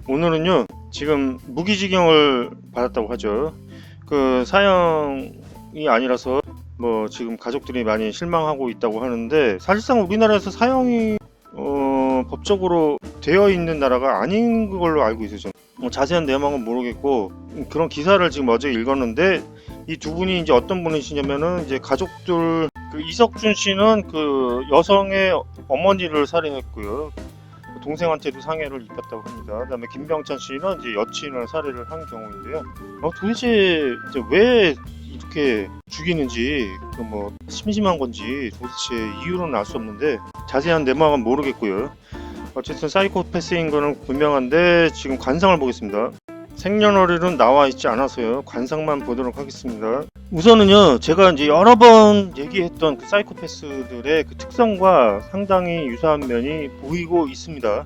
오늘은요, 지금 무기징역을 받았다고 하죠. 그 사형이 아니라서 뭐 지금 가족들이 많이 실망하고 있다고 하는데, 사실상 우리나라에서 사형이 법적으로 되어 있는 나라가 아닌 걸로 알고 있어요. 저는 뭐 자세한 내용은 모르겠고, 그런 기사를 지금 어제 읽었는데, 이 두 분이 이제 어떤 분이시냐면은 이제 가족들, 그 이석준 씨는 그 여성의 어머니를 살해했고요. 동생한테도 상해를 입혔다고 합니다. 그다음에 김병찬 씨는 이제 여친을 살해를 한 경우인데요. 도대체 이제 왜 이렇게 죽이는지, 그 뭐 심심한 건지 도대체 이유는 알 수 없는데 자세한 내막은 모르겠고요. 어쨌든 사이코패스인 거는 분명한데 지금 관상을 보겠습니다. 생년월일은 나와 있지 않아서요. 관상만 보도록 하겠습니다. 우선은요, 제가 이제 여러 번 얘기했던 그 사이코패스들의 그 특성과 상당히 유사한 면이 보이고 있습니다.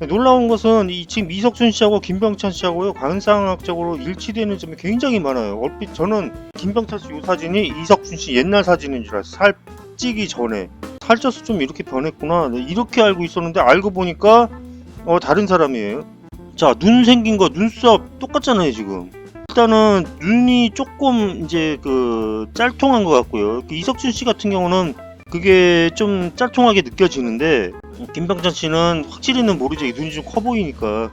놀라운 것은 이 지금 이석준 씨하고 김병찬 씨하고요, 관상학적으로 일치되는 점이 굉장히 많아요. 얼핏 저는 김병찬 씨 이 사진이 이석준 씨 옛날 사진인 줄 알았어요. 살 찌기 전에. 살쪄서 좀 이렇게 변했구나, 이렇게 알고 있었는데 알고 보니까 다른 사람이에요. 자, 눈 생긴 거, 눈썹 똑같잖아요 지금. 일단은 눈이 조금 이제 그 짤통한 것 같고요. 이석준 씨 같은 경우는 그게 좀 짤통하게 느껴지는데, 김병찬 씨는 확실히는 모르죠. 눈이 좀 커 보이니까.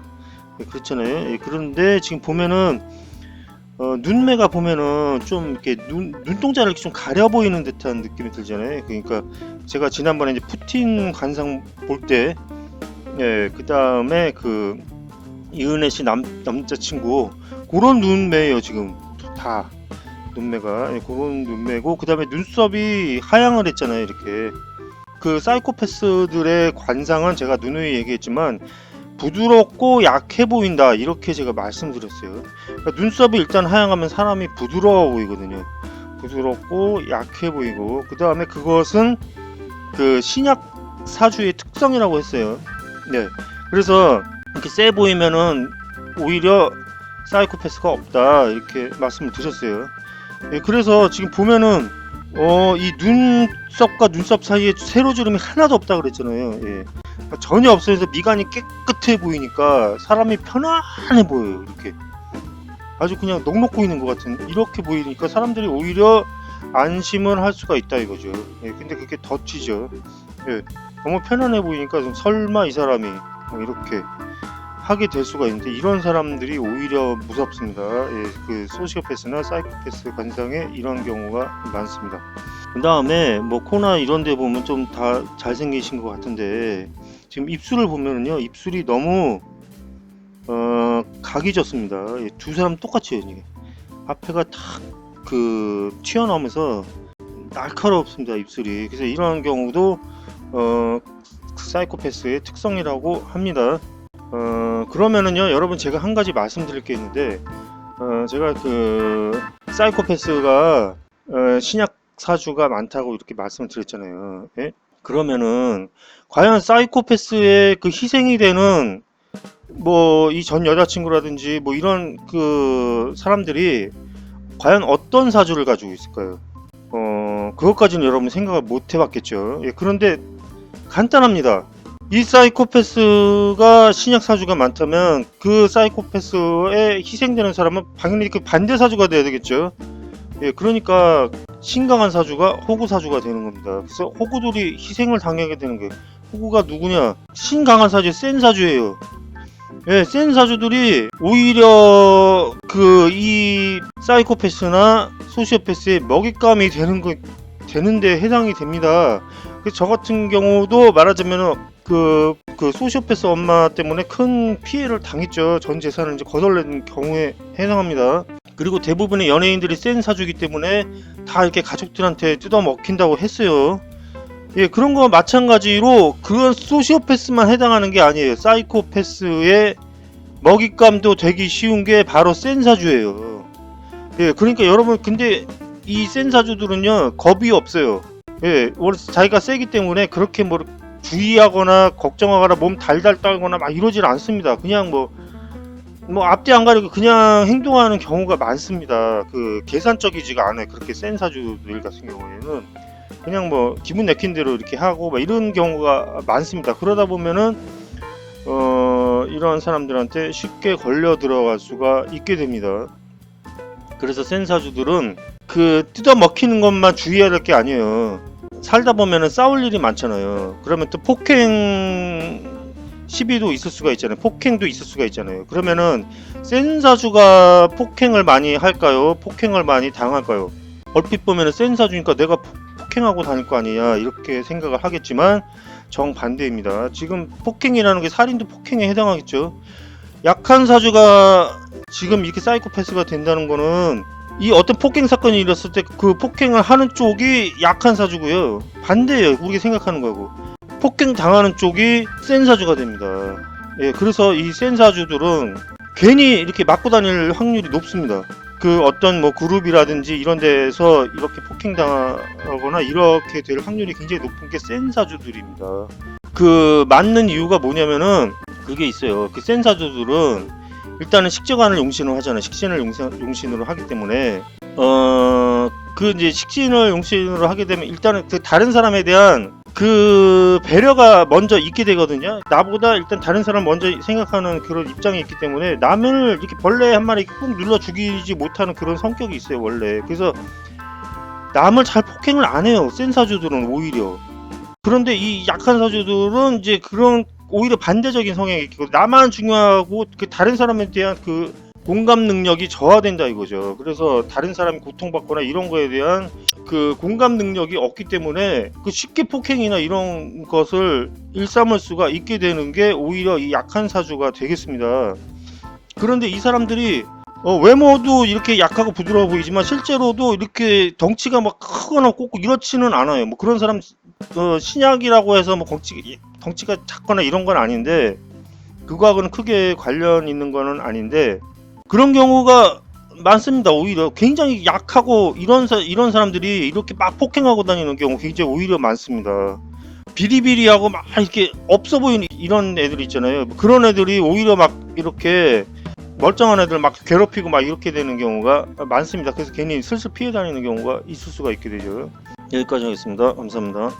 그렇잖아요. 그런데 지금 보면은 눈매가 보면은 좀 이렇게 눈동자를 이렇게 좀 가려 보이는 듯한 느낌이 들잖아요. 그러니까 제가 지난번에 이제 푸틴 관상 볼 때, 그 다음에 그 이은혜 씨 남자친구, 그런 눈매예요 지금 다. 눈매가 그런 눈매고, 그 다음에 눈썹이 하향을 했잖아요 이렇게. 그 사이코패스들의 관상은 제가 누누이 얘기했지만 부드럽고 약해 보인다, 이렇게 제가 말씀드렸어요. 그러니까 눈썹이 일단 하향하면 사람이 부드러워 보이거든요. 부드럽고 약해 보이고, 그 다음에 그것은 그 신약 사주의 특성이라고 했어요. 네, 그래서 이렇게 세 보이면은 오히려 사이코패스가 없다, 이렇게 말씀을 드렸어요. 그래서 지금 보면은 이 눈썹과 눈썹 사이에 세로주름이 하나도 없다 그랬잖아요. 전혀 없어요. 미간이 깨끗해 보이니까 사람이 편안해 보여요. 이렇게 아주 그냥 넋 놓고 있는 것 같은, 이렇게 보이니까 사람들이 오히려 안심을 할 수가 있다 이거죠. 근데 그게 덧치죠. 너무 편안해 보이니까 좀 설마 이 사람이 이렇게 하게 될 수가 있는데, 이런 사람들이 오히려 무섭습니다. 그 소시오패스나 사이코패스 관상에 이런 경우가 많습니다. 그 다음에 뭐 코나 이런 데 보면 좀 다 잘생기신 것 같은데, 지금 입술을 보면은요, 입술이 너무 각이 졌습니다. 두 사람 똑같이 이게 앞에가 탁 그 튀어나오면서 날카롭습니다 입술이. 그래서 이런 경우도 사이코패스의 특성이라고 합니다. 그러면은요, 여러분 제가 한 가지 말씀드릴 게 있는데, 제가 그 사이코패스가 신약 사주가 많다고 이렇게 말씀을 드렸잖아요. 그러면은 과연 사이코패스의 그 희생이 되는 뭐 이 전 여자친구라든지 뭐 이런 그 사람들이 과연 어떤 사주를 가지고 있을까요? 그것까지는 여러분 생각을 못 해봤겠죠. 그런데 간단합니다. 이 사이코패스가 신약 사주가 많다면 그 사이코패스에 희생되는 사람은 당연히 그 반대 사주가 돼야 되겠죠. 그러니까 신강한 사주가 호구 사주가 되는 겁니다. 그래서 호구들이 희생을 당하게 되는 거예요. 호구가 누구냐? 신강한 사주, 센 사주예요. 센 사주들이 오히려 그 이 사이코패스나 소시오패스의 먹잇감이 되는데 해당이 됩니다. 그래서 저 같은 경우도 말하자면 그 소시오패스 엄마 때문에 큰 피해를 당했죠. 전 재산을 이제 거덜낸 경우에 해당합니다. 그리고 대부분의 연예인들이 센 사주기 때문에 다 이렇게 가족들한테 뜯어먹힌다고 했어요. 그런 거와 마찬가지로 그건 소시오패스만 해당하는 게 아니에요. 사이코패스의 먹잇감도 되기 쉬운 게 바로 센 사주예요. 그러니까 여러분, 근데 이 센 사주들은요, 겁이 없어요. 원래 자기가 세기 때문에 그렇게 뭐 주의하거나 걱정하거나 몸 달달 떨거나 막 이러질 않습니다. 그냥 뭐 앞뒤 안 가리고 그냥 행동하는 경우가 많습니다. 그 계산적이지가 않아요. 그렇게 센 사주들 같은 경우에는 그냥 뭐 기분 내킨 대로 이렇게 하고 막 이런 경우가 많습니다. 그러다 보면은 이런 사람들한테 쉽게 걸려 들어갈 수가 있게 됩니다. 그래서 센 사주들은 그 뜯어먹히는 것만 주의해야 될 게 아니에요. 살다 보면은 싸울 일이 많잖아요. 그러면 또 폭행 시비도 있을 수가 있잖아요. 폭행도 있을 수가 있잖아요. 그러면은 센 사주가 폭행을 많이 할까요? 폭행을 많이 당할까요? 얼핏 보면은 센 사주니까 내가 폭행하고 다닐 거 아니야 이렇게 생각을 하겠지만 정반대입니다. 지금 폭행이라는 게 살인도 폭행에 해당하겠죠. 약한 사주가 지금 이렇게 사이코패스가 된다는 거는 이 어떤 폭행 사건이 일었을 때 그 폭행을 하는 쪽이 약한 사주고요. 반대예요. 우리가 생각하는 거고. 폭행 당하는 쪽이 센 사주가 됩니다. 예, 그래서 이 센 사주들은 괜히 이렇게 맞고 다닐 확률이 높습니다. 그 어떤 뭐 그룹이라든지 이런 데서 이렇게 폭행 당하거나 이렇게 될 확률이 굉장히 높은 게 센 사주들입니다. 그 맞는 이유가 뭐냐면은 그게 있어요. 그 센 사주들은 일단은 식재관을 용신을 하잖아요. 식신을 용신으로 하기 때문에 그 이제 식신을 용신으로 하게 되면 일단은 그 다른 사람에 대한 그 배려가 먼저 있게 되거든요. 나보다 일단 다른 사람 먼저 생각하는 그런 입장이 있기 때문에 남을 이렇게 벌레 한 마리 꾹 눌러 죽이지 못하는 그런 성격이 있어요, 원래. 그래서 남을 잘 폭행을 안 해요, 센 사주들은 오히려. 그런데 이 약한 사주들은 이제 그런 오히려 반대적인 성향이 있고 나만 중요하고 그 다른 사람에 대한 그 공감 능력이 저하된다 이거죠. 그래서 다른 사람이 고통받거나 이런 거에 대한 그 공감 능력이 없기 때문에 그 쉽게 폭행이나 이런 것을 일삼을 수가 있게 되는 게 오히려 이 약한 사주가 되겠습니다. 그런데 이 사람들이 외모도 이렇게 약하고 부드러워 보이지만 실제로도 이렇게 덩치가 막 크거나 꽂고 이렇지는 않아요. 뭐 그런 사람 신약이라고 해서 뭐 덩치가 작거나 이런 건 아닌데 그거하고는 크게 관련 있는 거는 아닌데 그런 경우가 많습니다. 오히려 굉장히 약하고 이런 사람들이 이렇게 막 폭행하고 다니는 경우 굉장히 오히려 많습니다. 비리비리하고 막 이렇게 없어 보이는 이런 애들 있잖아요. 그런 애들이 오히려 막 이렇게 멀쩡한 애들 막 괴롭히고 막 이렇게 되는 경우가 많습니다. 그래서 괜히 슬슬 피해 다니는 경우가 있을 수가 있게 되죠. 여기까지 하겠습니다. 감사합니다.